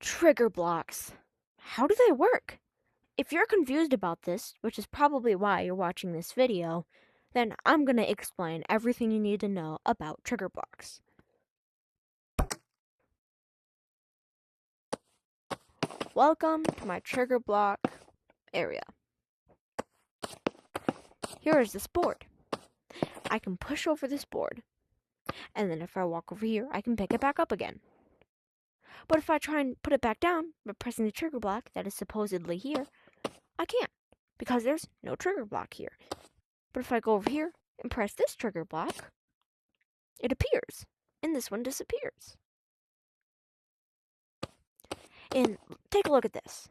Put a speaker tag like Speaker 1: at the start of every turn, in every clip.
Speaker 1: Trigger blocks. How do they work? If you're confused about this, which is probably why you're watching this video, then I'm going to explain everything you need to know about trigger blocks. Welcome to my trigger block area. Here is this board. I can push over this board, and then if I walk over here, I can pick it back up again. But if I try and put it back down by pressing the trigger block that is supposedly here, I can't, because there's no trigger block here. But if I go over here and press this trigger block, it appears, and this one disappears. And take a look at this.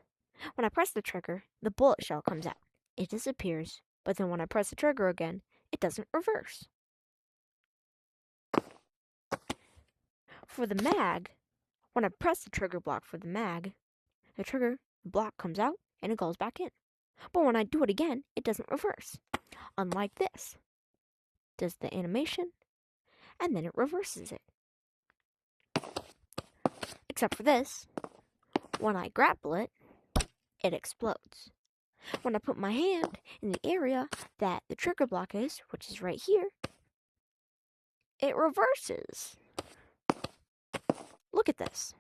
Speaker 1: When I press the trigger, the bullet shell comes out. It disappears, but then when I press the trigger again, it doesn't reverse. For the mag, when I press the trigger block for the mag, the trigger block comes out and it goes back in. But when I do it again, it doesn't reverse. Unlike this. Does the animation, and then it reverses it. Except for this, when I grapple it, it explodes. When I put my hand in the area that the trigger block is, which is right here, it reverses. Look at this.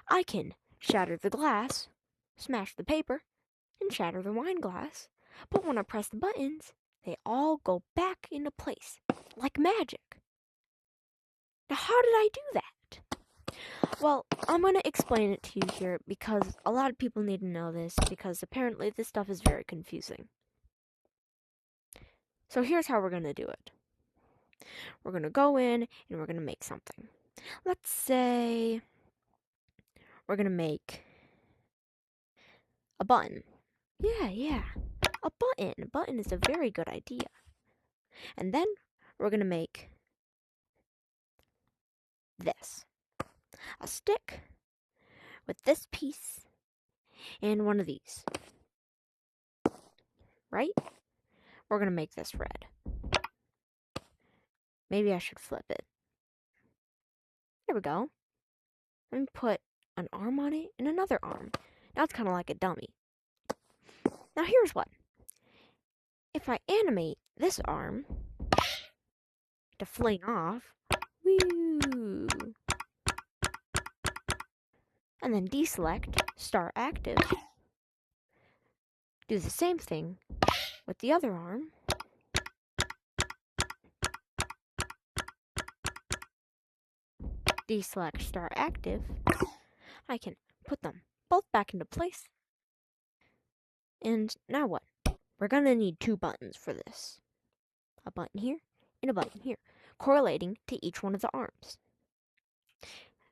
Speaker 1: I can shatter the glass, smash the paper, and shatter the wine glass, but when I press the buttons, they all go back into place, like magic. Now, how did I do that? Well, I'm going to explain it to you here because a lot of people need to know this because apparently this stuff is very confusing. So here's how we're going to do it. We're going to go in and we're going to make something. Let's say we're going to make a button. Yeah, a button. A button is a very good idea. And then we're going to make this. A stick with this piece and one of these. Right? We're going to make this red. Maybe I should flip it. There we go. Let me put an arm on it and another arm. Now it's kind of like a dummy. Now here's what. If I animate this arm to fling off, woo, and then deselect, start active, do the same thing with the other arm, deselect, start active, I can put them both back into place. And now what? We're gonna need two buttons for this. A button here and a button here, correlating to each one of the arms.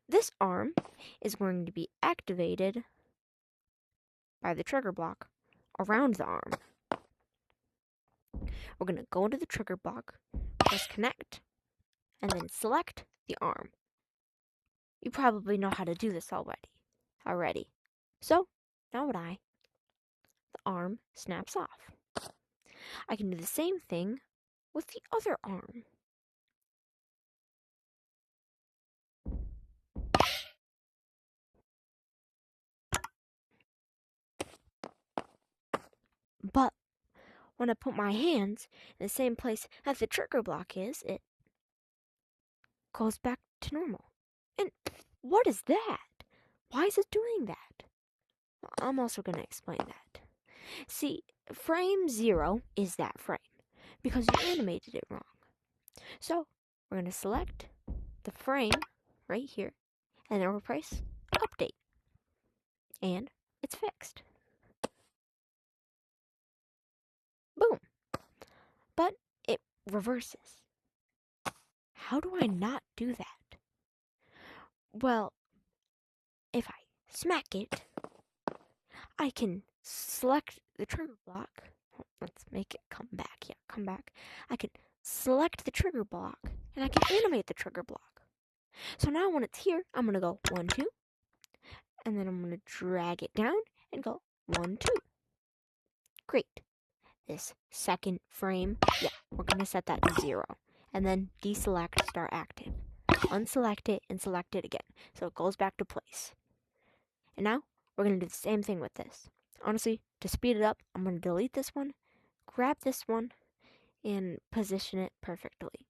Speaker 1: This arm is going to be activated by the trigger block around the arm. We're going to go into the trigger block, press connect, and then select the arm. You probably know how to do this already. So, now what the arm snaps off. I can do the same thing with the other arm. But when I put my hands in the same place that the trigger block is, it goes back to normal. And what is that? Why is it doing that? I'm also going to explain that. See, frame 0 is that frame because you animated it wrong. So we're going to select the frame right here and then we'll press update. And it's fixed. Boom. But it reverses. How do I not do that? Well, if I smack it, I can select the trigger block. Let's make it come back. Yeah, come back. I can select the trigger block and I can animate the trigger block. So now when it's here, I'm going to go 1, 2, and then I'm going to drag it down and go 1, 2. Great. This second frame, yeah, we're going to set that to 0. And then deselect, start active. Unselect it and select it again. So it goes back to place. And now we're going to do the same thing with this. Honestly, to speed it up, I'm going to delete this one, grab this one, and position it perfectly.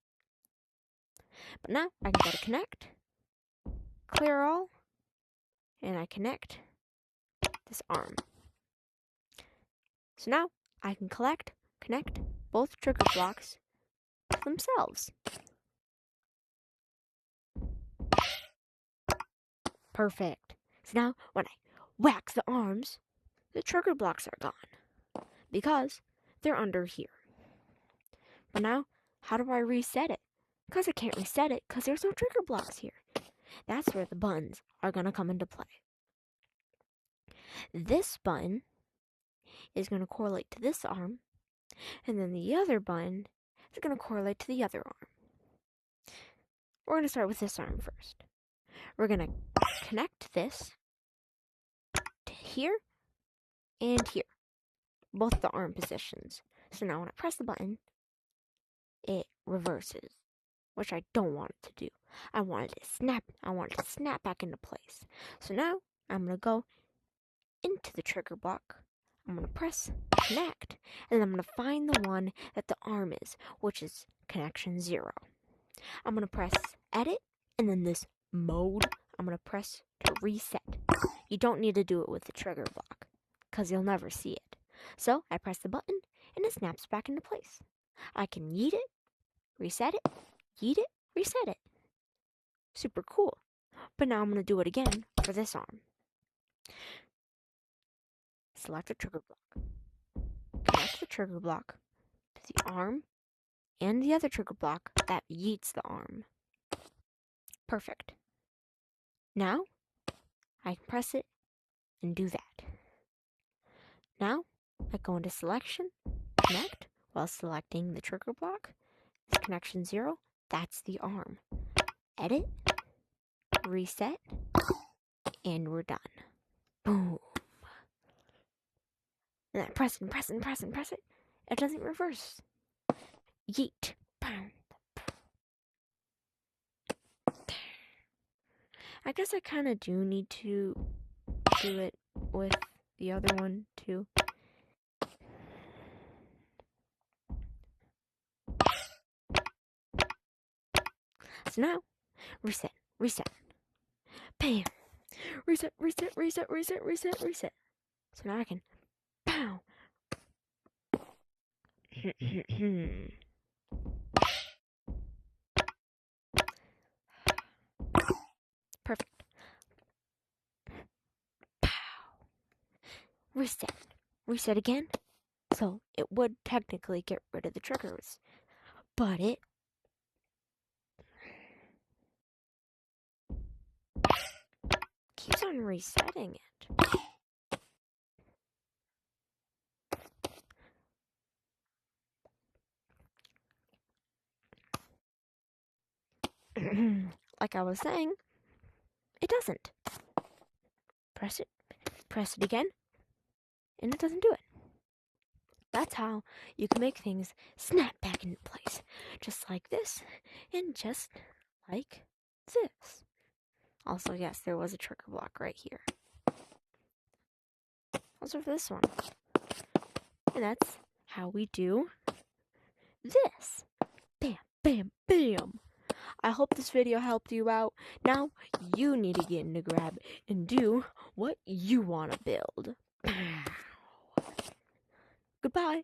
Speaker 1: But now I can go to connect, clear all, and I connect this arm. So now I can connect both trigger blocks to themselves. Perfect. So now when I whack the arms, the trigger blocks are gone because they're under here. But now, how do I reset it? Because I can't reset it because there's no trigger blocks here. That's where the buttons are going to come into play. This button is going to correlate to this arm, and then the other button is going to correlate to the other arm. We're going to start with this arm first. We're going to connect this to here and here, both the arm positions. So now when I press the button, it reverses, which I don't want it to do. I want it to snap back into place. So now I'm going to go into the trigger block. I'm going to press connect, and then I'm going to find the one that the arm is, which is connection 0. I'm going to press edit, and then this mode, I'm going to press to reset. You don't need to do it with the trigger block, because you'll never see it. So I press the button, and it snaps back into place. I can yeet it, reset it, yeet it, reset it. Super cool. But now I'm going to do it again for this arm. Select the trigger block. Connect the trigger block to the arm and the other trigger block that yeets the arm. Perfect. Now, I can press it and do that. Now, I go into selection, connect, while selecting the trigger block. It's connection 0, that's the arm. Edit, reset, and we're done. Boom. And I press and press and press and press it. It doesn't reverse. Yeet. Bam. I guess I kind of do need to do it with the other one too. So now, reset, reset. Bam. Reset, reset, reset, reset, reset, reset. So now I can, pow. Perfect. Pow. Reset. Reset again. So it would technically get rid of the triggers, but it keeps on resetting it. Like I was saying, it doesn't. Press it again, and it doesn't do it. That's how you can make things snap back into place, just like this, and just like this. Also, yes, there was a trigger block right here. Also for this one. And that's how we do this. Bam, bam, bam. I hope this video helped you out. Now, you need to get into Grab and do what you want to build. Goodbye.